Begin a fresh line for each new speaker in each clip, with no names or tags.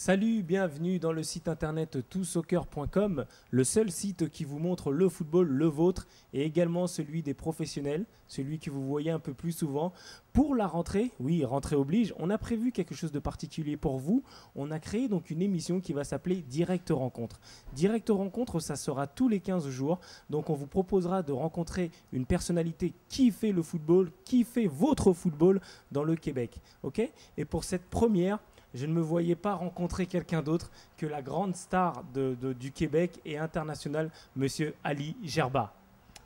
Salut, bienvenue dans le site internet tousoccer.com, le seul site qui vous montre le football, le vôtre, et également celui des professionnels, celui que vous voyez un peu plus souvent. Pour la rentrée, oui, rentrée oblige, on a prévu quelque chose de particulier pour vous. On a créé donc une émission qui va s'appeler Direct Rencontre. Direct Rencontre, ça sera tous les 15 jours. Donc on vous proposera de rencontrer une personnalité qui fait le football, qui fait votre football dans le Québec. Ok ? Et pour cette première, je ne me voyais pas rencontrer quelqu'un d'autre que la grande star du Québec et international, monsieur Ali Gerba.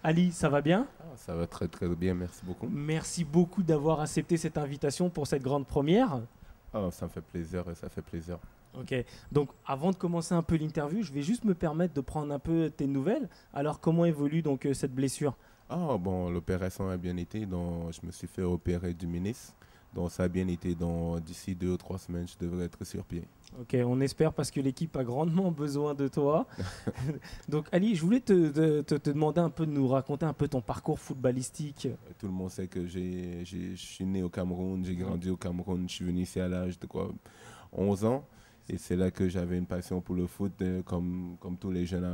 Ali, ça va bien ?
Ça va très très bien, merci beaucoup.
Merci beaucoup d'avoir accepté cette invitation pour cette grande première.
Ça me fait plaisir et ça fait plaisir.
Ok, donc avant de commencer un peu l'interview, je vais juste me permettre de prendre un peu tes nouvelles. Alors comment évolue donc cette blessure ?
L'opération a bien été, donc je me suis fait opérer du ménisque. Donc ça a bien été, d'ici 2 ou 3 semaines, je devrais être sur pied.
Ok, on espère parce que l'équipe a grandement besoin de toi. Donc Ali, je voulais te demander un peu de nous raconter un peu ton parcours footballistique.
Tout le monde sait que je suis né au Cameroun, j'ai grandi au Cameroun, je suis venu ici à l'âge de 11 ans. Et c'est là que j'avais une passion pour le foot, comme tous les jeunes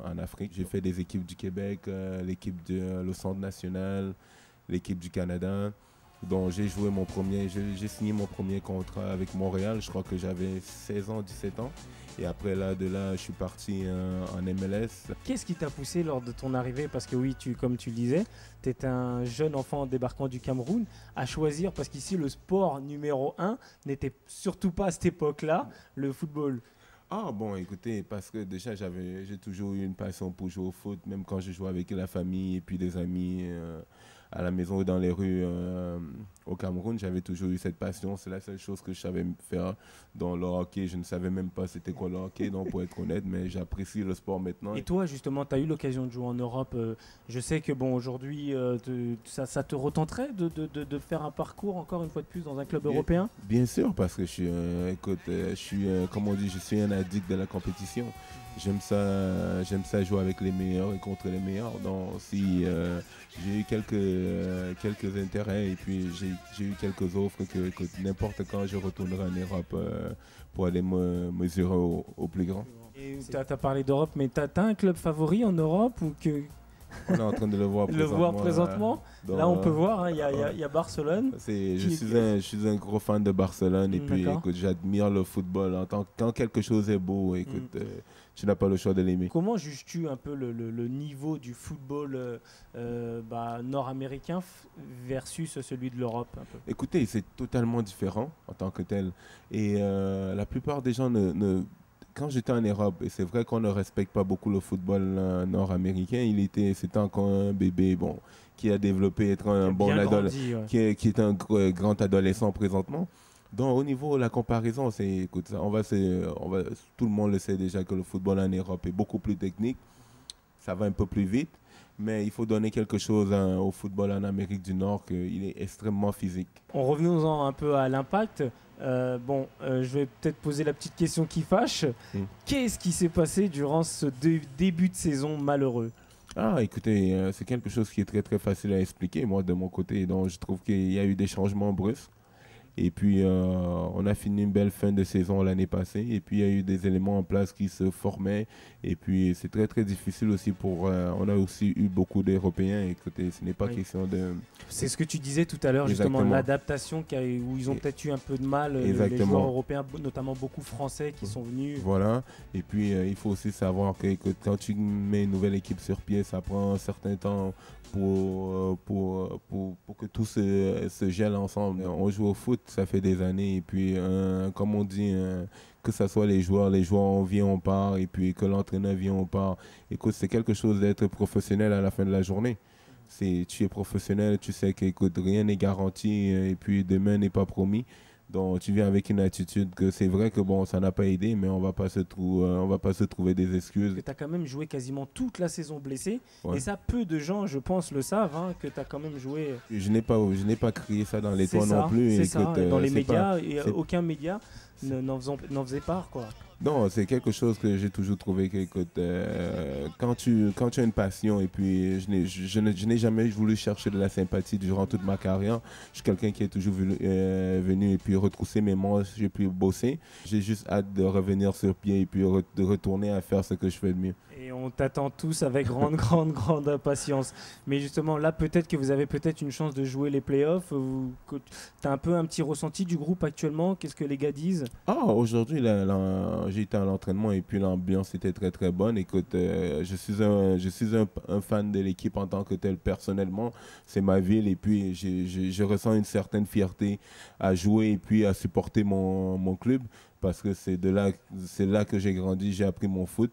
en Afrique. J'ai fait des équipes du Québec, le Centre national, l'équipe du Canada. Donc j'ai signé mon premier contrat avec Montréal, je crois que j'avais 16 ans, 17 ans. Et après de là, je suis parti en MLS.
Qu'est-ce qui t'a poussé lors de ton arrivée ? Parce que oui, comme tu le disais, tu étais un jeune enfant débarquant du Cameroun à choisir, parce qu'ici le sport numéro 1 n'était surtout pas à cette époque-là, le football.
Écoutez, parce que déjà j'ai toujours eu une passion pour jouer au foot, même quand je jouais avec la famille et puis des amis à la maison ou dans les rues au Cameroun, j'avais toujours eu cette passion. C'est la seule chose que je savais faire dans le hockey. Je ne savais même pas c'était quoi le hockey, donc pour être honnête, mais j'apprécie le sport maintenant.
Et toi, justement, tu as eu l'occasion de jouer en Europe. Je sais que aujourd'hui, ça te retenterait de faire un parcours encore une fois de plus dans un club européen ?
Bien sûr, parce que je suis un addict de la compétition. J'aime ça jouer avec les meilleurs et contre les meilleurs. Donc si j'ai eu quelques intérêts et puis j'ai eu quelques offres que n'importe quand je retournerai en Europe pour aller me mesurer au plus grand.
Tu as parlé d'Europe, mais tu as un club favori en Europe ou que...
On est en train de le voir
présentement. Là, on peut voir, il y a Barcelone.
Je suis un gros fan de Barcelone et puis écoute, j'admire le football. Quand quelque chose est beau, écoute, tu n'as pas le choix de l'aimer.
Comment juges-tu un peu le niveau du football nord-américain versus celui de l'Europe un peu ?
Écoutez, c'est totalement différent en tant que tel. Et la plupart des gens quand j'étais en Europe, et c'est vrai qu'on ne respecte pas beaucoup le football nord-américain, c'était encore un bébé qui a développé être un bon adolescent, qui est un grand adolescent présentement. Donc au niveau de la comparaison, écoute, tout le monde le sait déjà que le football en Europe est beaucoup plus technique, ça va un peu plus vite, mais il faut donner quelque chose au football en Amérique du Nord, qu'il est extrêmement physique.
Revenons-en un peu à l'impact. Je vais peut-être poser la petite question qui fâche. Qu'est-ce qui s'est passé durant ce début de saison malheureux ?
Écoutez, c'est quelque chose qui est très très facile à expliquer, moi de mon côté. Donc je trouve qu'il y a eu des changements brusques. Et puis, on a fini une belle fin de saison l'année passée. Et puis, il y a eu des éléments en place qui se formaient. Et puis, c'est très, très difficile aussi on a aussi eu beaucoup d'Européens. Écoutez, ce n'est pas question de...
C'est ce que tu disais tout à l'heure, justement, l'adaptation où ils ont peut-être eu un peu de mal, les joueurs européens, notamment beaucoup Français qui sont venus.
Voilà. Et puis, il faut aussi savoir que quand tu mets une nouvelle équipe sur pied, ça prend un certain temps pour que tout se gèle ensemble. On joue au foot, ça fait des années, et puis comme on dit, que ce soit les joueurs on vient, on part, et puis que l'entraîneur vient, on part. Écoute, c'est quelque chose d'être professionnel à la fin de la journée. Tu es professionnel, tu sais que rien n'est garanti, et puis demain n'est pas promis. Donc tu viens avec une attitude que c'est vrai que ça n'a pas aidé, mais on va pas se trouver des excuses.
Tu as quand même joué quasiment toute la saison blessé, et ça, peu de gens, je pense, le savent, que tu as quand même joué.
Je n'ai pas crié ça dans les toits non plus.
C'est ça, dans les médias, aucun média n'en faisait part, quoi.
Non, c'est quelque chose que j'ai toujours trouvé que, écoute, quand tu as une passion, et puis je n'ai jamais voulu chercher de la sympathie durant toute ma carrière. Je suis quelqu'un qui est toujours venu et puis retrousser mes manches, j'ai pu bosser. J'ai juste hâte de revenir sur pied et puis de retourner à faire ce que je fais de mieux.
Et on t'attend tous avec grande impatience. Mais justement, là, peut-être que vous avez peut-être une chance de jouer les playoffs. Tu as un petit ressenti du groupe actuellement. Qu'est-ce que les gars disent?
Aujourd'hui, j'ai été à l'entraînement et puis l'ambiance était très très bonne. Écoute, je suis un fan de l'équipe en tant que tel personnellement. C'est ma ville et puis je ressens une certaine fierté à jouer et puis à supporter mon club parce que c'est là que j'ai grandi, j'ai appris mon foot.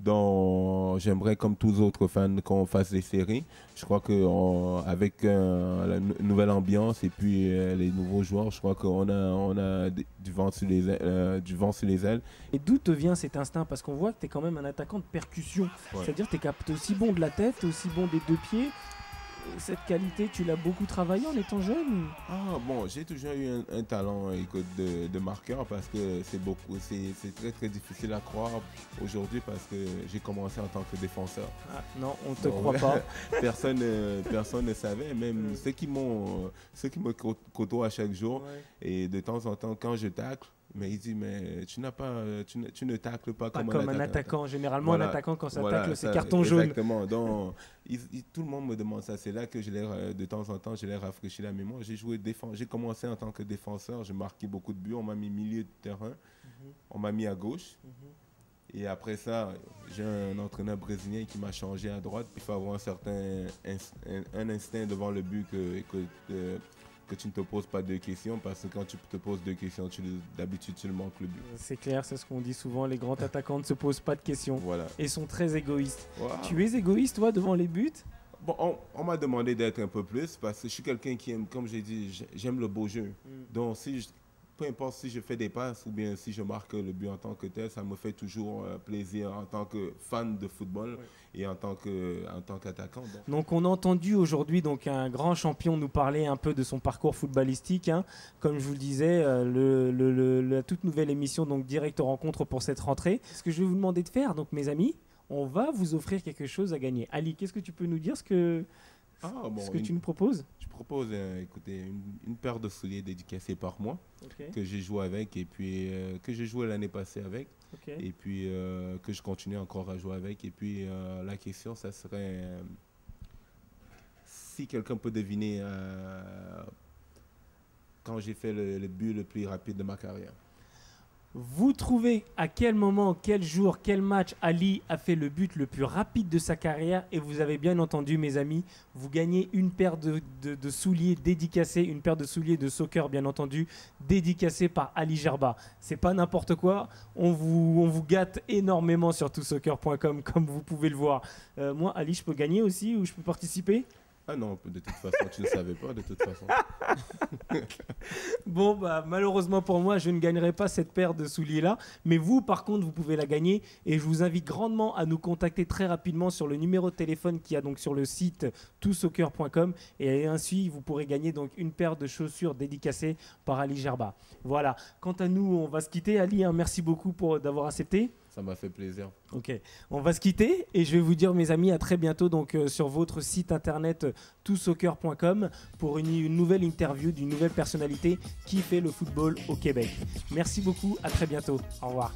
Donc, j'aimerais, comme tous les autres fans, qu'on fasse des séries. Je crois qu'avec la nouvelle ambiance et puis les nouveaux joueurs, je crois qu'on a du vent sur les ailes.
Et d'où te vient cet instinct? Parce qu'on voit que tu es quand même un attaquant de percussion. Ouais. C'est-à-dire que tu es aussi bon de la tête, aussi bon des deux pieds. Cette qualité, tu l'as beaucoup travaillé en étant jeune?
J'ai toujours eu un talent, écoute, de marqueur parce que c'est très très difficile à croire aujourd'hui parce que j'ai commencé en tant que défenseur.
Non, on te croit pas.
Personne ne savait, même ceux qui me côtoient à chaque jour. Ouais. Et de temps en temps, quand je tacle, mais il dit, mais tu ne tacles pas comme
un attaquant. Généralement,
voilà,
un attaquant, quand ça tacle, c'est carton jaune.
Exactement. Donc, tout le monde me demande ça. C'est là que de temps en temps, je l'ai rafraîchi la mémoire. J'ai commencé en tant que défenseur. J'ai marqué beaucoup de buts. On m'a mis milieu de terrain. On m'a mis à gauche. Et après ça, j'ai un entraîneur brésilien qui m'a changé à droite. Il faut avoir un instinct devant le but que tu ne te poses pas deux questions, parce que quand tu te poses deux questions, d'habitude tu le manques le but.
C'est clair, c'est ce qu'on dit souvent, les grands attaquants ne se posent pas de questions.
Voilà. Et
sont très égoïstes.
Wow.
Tu es égoïste, toi, devant les buts?
Bon, on m'a demandé d'être un peu plus, parce que je suis quelqu'un qui aime, comme j'ai dit, j'aime le beau jeu. Donc peu importe si je fais des passes ou bien si je marque le but en tant que tel, ça me fait toujours plaisir en tant que fan de football et en tant qu'attaquant.
Donc on a entendu aujourd'hui un grand champion nous parler un peu de son parcours footballistique. Comme je vous le disais, la toute nouvelle émission, donc Direct Rencontre pour cette rentrée. Ce que je vais vous demander de faire, donc mes amis, on va vous offrir quelque chose à gagner. Ali, qu'est-ce que tu peux nous dire ce que tu nous proposes?
Je propose écoutez, une paire de souliers dédicacés par mois que j'ai joué avec et puis que j'ai joué l'année passée avec et puis que je continue encore à jouer avec. Et puis la question, ça serait si quelqu'un peut deviner quand j'ai fait le but le plus rapide de ma carrière.
Vous trouvez à quel moment, quel jour, quel match Ali a fait le but le plus rapide de sa carrière? Et vous avez bien entendu, mes amis, vous gagnez une paire de souliers dédicacés, une paire de souliers de soccer, bien entendu, dédicacés par Ali Gerba. C'est pas n'importe quoi. On vous gâte énormément sur tousoccer.com, comme vous pouvez le voir. Moi, Ali, je peux gagner aussi ou je peux participer?
Ah non, de toute façon, tu ne savais pas, de toute façon.
Bon, malheureusement pour moi, je ne gagnerai pas cette paire de souliers-là. Mais vous, par contre, vous pouvez la gagner. Et je vous invite grandement à nous contacter très rapidement sur le numéro de téléphone qu'il y a donc sur le site tousoccer.com. Et ainsi, vous pourrez gagner donc une paire de chaussures dédicacées par Ali Gerba. Voilà. Quant à nous, on va se quitter. Ali, merci beaucoup d'avoir accepté.
Ça m'a fait plaisir.
Ok, on va se quitter et je vais vous dire, mes amis, à très bientôt sur votre site internet tousoccer.com pour une nouvelle interview d'une nouvelle personnalité qui fait le football au Québec. Merci beaucoup, à très bientôt. Au revoir.